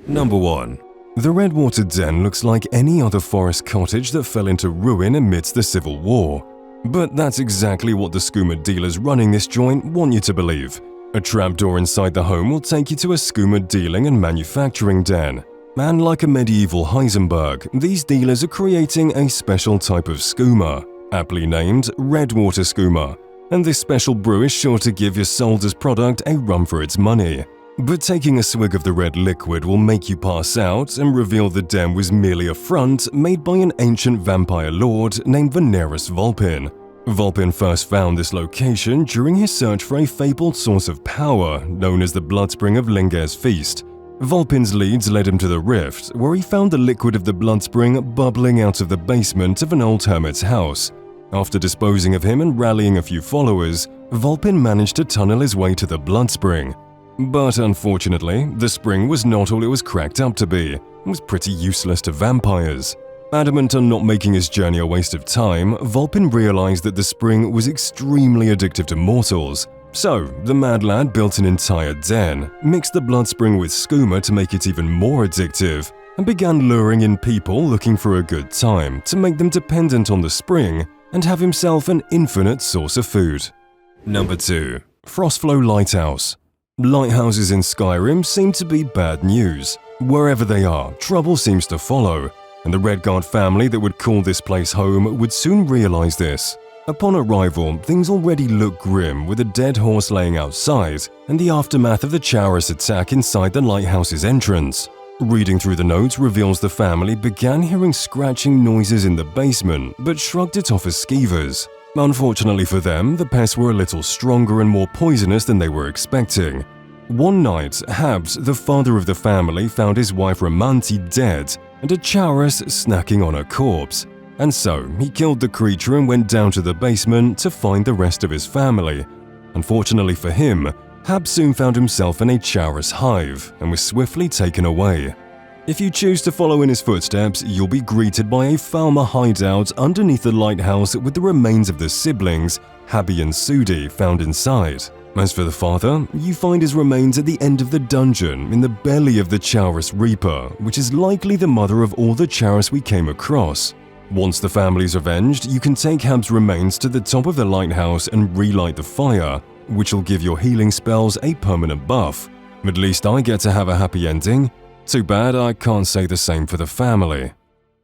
Number 1. The Redwater Den looks like any other forest cottage that fell into ruin amidst the Civil War. But that's exactly what the skooma dealers running this joint want you to believe. A trapdoor inside the home will take you to a skooma dealing and manufacturing den. And like a medieval Heisenberg, these dealers are creating a special type of skooma, aptly named Redwater skooma. And this special brew is sure to give your soldier's product a run for its money. But taking a swig of the red liquid will make you pass out and reveal the den was merely a front made by an ancient vampire lord named Veneris Vulpin. Vulpin first found this location during his search for a fabled source of power known as the Bloodspring of Linger's Feast. Vulpin's leads led him to the rift, where he found the liquid of the Bloodspring bubbling out of the basement of an old hermit's house. After disposing of him and rallying a few followers, Vulpin managed to tunnel his way to the Bloodspring. But unfortunately, the spring was not all it was cracked up to be. It was pretty useless to vampires. Adamant on not making his journey a waste of time, Vulpin realized that the spring was extremely addictive to mortals. So, the mad lad built an entire den, mixed the Bloodspring with skooma to make it even more addictive, and began luring in people looking for a good time to make them dependent on the spring and have himself an infinite source of food. Number 2. Frostflow Lighthouse. Lighthouses in Skyrim seem to be bad news. Wherever they are, trouble seems to follow, and the Redguard family that would call this place home would soon realize this. Upon arrival, things already look grim with a dead horse laying outside and the aftermath of the Chaurus attack inside the lighthouse's entrance. Reading through the notes reveals the family began hearing scratching noises in the basement but shrugged it off as skeevers. Unfortunately for them, the pests were a little stronger and more poisonous than they were expecting. One night, Habs, the father of the family, found his wife Ramanti dead and a Chaurus snacking on her corpse. And so, he killed the creature and went down to the basement to find the rest of his family. Unfortunately for him, Habs soon found himself in a Chaurus hive and was swiftly taken away. If you choose to follow in his footsteps, you'll be greeted by a Falmer hideout underneath the lighthouse with the remains of the siblings, Habi and Sudi, found inside. As for the father, you find his remains at the end of the dungeon in the belly of the Chaurus Reaper, which is likely the mother of all the Chaurus we came across. Once the family's avenged, you can take Hab's remains to the top of the lighthouse and relight the fire, which will give your healing spells a permanent buff. At least I get to have a happy ending. Too bad I can't say the same for the family.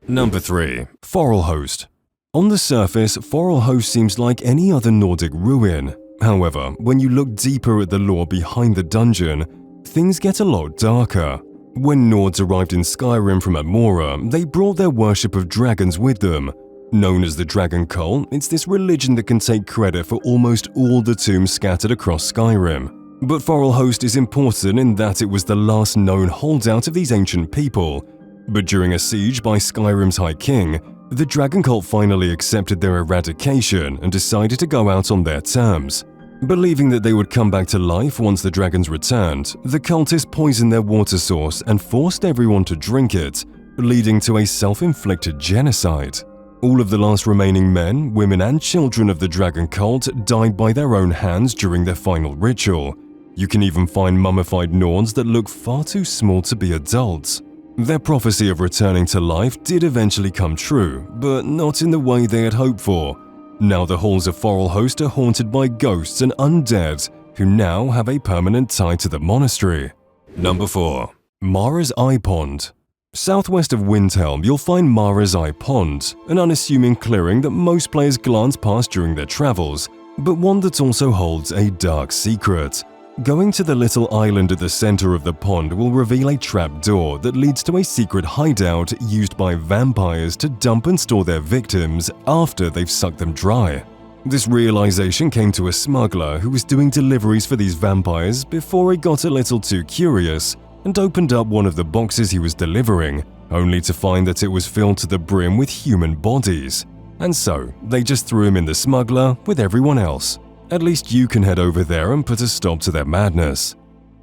Number 3. Forelhost. On the surface, Forelhost seems like any other Nordic ruin. However, when you look deeper at the lore behind the dungeon, things get a lot darker. When Nords arrived in Skyrim from Amora, they brought their worship of dragons with them. Known as the Dragon Cult, it's this religion that can take credit for almost all the tombs scattered across Skyrim. But Forelhost is important in that it was the last known holdout of these ancient people. But during a siege by Skyrim's High King, the Dragon Cult finally accepted their eradication and decided to go out on their terms. Believing that they would come back to life once the dragons returned, the cultists poisoned their water source and forced everyone to drink it, leading to a self-inflicted genocide. All of the last remaining men, women and children of the Dragon Cult died by their own hands during their final ritual. You can even find mummified Nords that look far too small to be adults. Their prophecy of returning to life did eventually come true, but not in the way they had hoped for. Now the halls of Forelhost are haunted by ghosts and undead, who now have a permanent tie to the monastery. Number 4. Mara's Eye Pond. Southwest of Windhelm, you'll find Mara's Eye Pond, an unassuming clearing that most players glance past during their travels, but one that also holds a dark secret. Going to the little island at the center of the pond will reveal a trapdoor that leads to a secret hideout used by vampires to dump and store their victims after they've sucked them dry. This realization came to a smuggler who was doing deliveries for these vampires before he got a little too curious and opened up one of the boxes he was delivering, only to find that it was filled to the brim with human bodies. And so, they just threw him in the smuggler with everyone else. At least you can head over there and put a stop to their madness.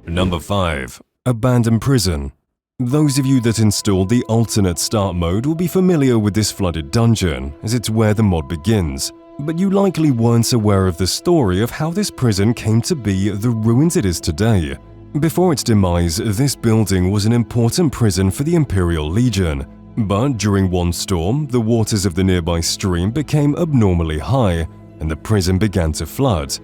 Number 5. Abandoned Prison. Those of you that installed the alternate start mode will be familiar with this flooded dungeon, as it's where the mod begins, but you likely weren't aware of the story of how this prison came to be the ruins it is today. Before its demise, this building was an important prison for the Imperial Legion, but during one storm, the waters of the nearby stream became abnormally high, and the prison began to flood.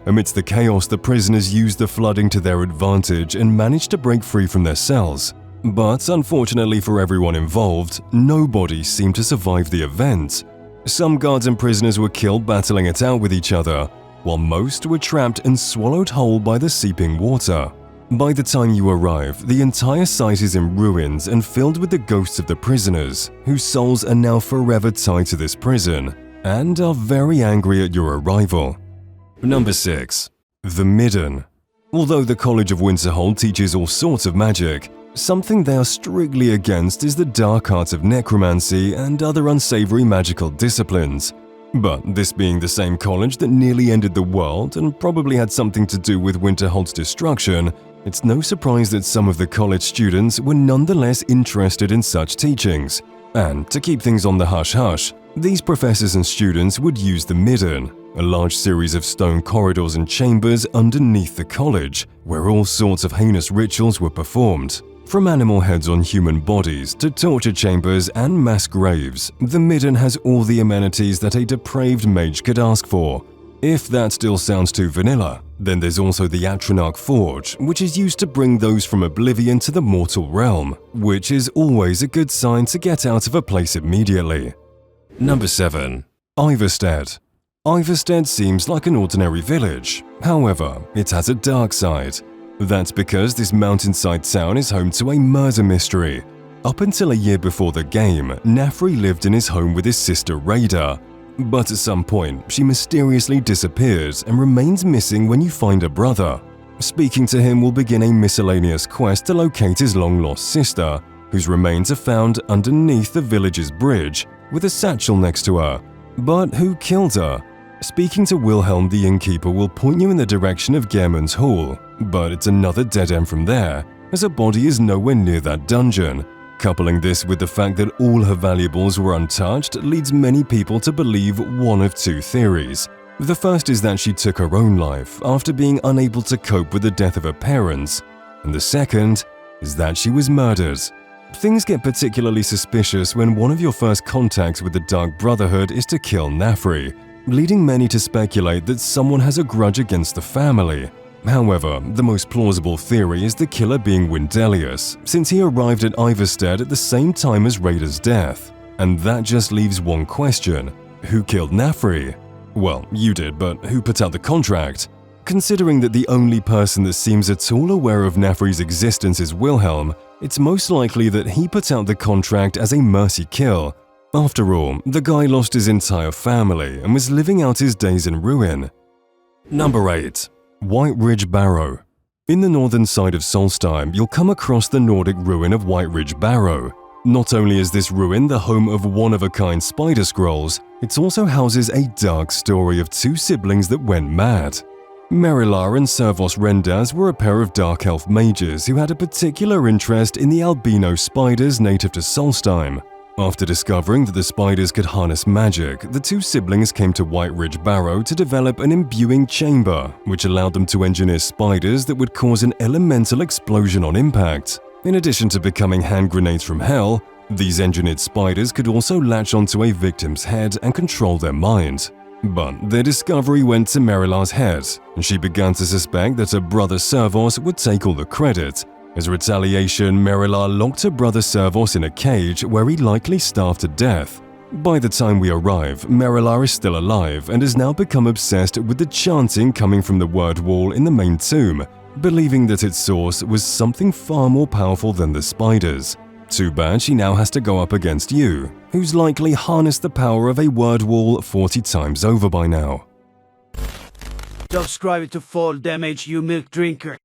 Amidst the chaos, the prisoners used the flooding to their advantage and managed to break free from their cells. But unfortunately for everyone involved, nobody seemed to survive the event. Some guards and prisoners were killed battling it out with each other, while most were trapped and swallowed whole by the seeping water. By the time you arrive, the entire site is in ruins and filled with the ghosts of the prisoners, whose souls are now forever tied to this prison, and are very angry at your arrival. Number 6. The Midden. Although the College of Winterhold teaches all sorts of magic, something they are strictly against is the dark arts of necromancy and other unsavory magical disciplines. But this being the same college that nearly ended the world and probably had something to do with Winterhold's destruction, it's no surprise that some of the college students were nonetheless interested in such teachings. And to keep things on the hush-hush, these professors and students would use the Midden, a large series of stone corridors and chambers underneath the college, where all sorts of heinous rituals were performed. From animal heads on human bodies to torture chambers and mass graves, the Midden has all the amenities that a depraved mage could ask for. If that still sounds too vanilla, then there's also the Atronach Forge, which is used to bring those from Oblivion to the mortal realm, which is always a good sign to get out of a place immediately. Number 7. Ivarstead. Ivarstead seems like an ordinary village, however, it has a dark side. That's because this mountainside town is home to a murder mystery. Up until a year before the game, Nafri lived in his home with his sister Rhaeda, but at some point she mysteriously disappears and remains missing when you find her brother. Speaking to him will begin a miscellaneous quest to locate his long-lost sister, whose remains are found underneath the village's bridge, with a satchel next to her. But who killed her? Speaking to Wilhelm the innkeeper will point you in the direction of Gehrman's Hall, but it's another dead end from there, as her body is nowhere near that dungeon. Coupling this with the fact that all her valuables were untouched leads many people to believe one of two theories. The first is that she took her own life after being unable to cope with the death of her parents, and the second is that she was murdered. Things get particularly suspicious when one of your first contacts with the Dark Brotherhood is to kill Nafri, leading many to speculate that someone has a grudge against the family. However, the most plausible theory is the killer being Wendelius, since he arrived at Ivarstead at the same time as Rhaeda's death. And that just leaves one question: who killed Nafri? Well, you did, but who put out the contract? Considering that the only person that seems at all aware of Nafri's existence is Wilhelm, it's most likely that he put out the contract as a mercy kill. After all, the guy lost his entire family and was living out his days in ruin. Number 8. White Ridge Barrow. In the northern side of Solstheim, you'll come across the Nordic ruin of White Ridge Barrow. Not only is this ruin the home of one-of-a-kind spider scrolls, it also houses a dark story of two siblings that went mad. Merilar and Servos Rendaz were a pair of dark elf mages who had a particular interest in the albino spiders native to Solstheim. After discovering that the spiders could harness magic, the two siblings came to White Ridge Barrow to develop an imbuing chamber, which allowed them to engineer spiders that would cause an elemental explosion on impact. In addition to becoming hand grenades from hell, these engineered spiders could also latch onto a victim's head and control their mind. But their discovery went to Merilar's head, and she began to suspect that her brother Servos would take all the credit. As retaliation, Merilar locked her brother Servos in a cage where he likely starved to death. By the time we arrive, Merilar is still alive and has now become obsessed with the chanting coming from the word wall in the main tomb, believing that its source was something far more powerful than the spiders. Too bad she now has to go up against you, who's likely harnessed the power of a word wall 40 times over by now. Subscribe to Fall Damage, you milk drinker.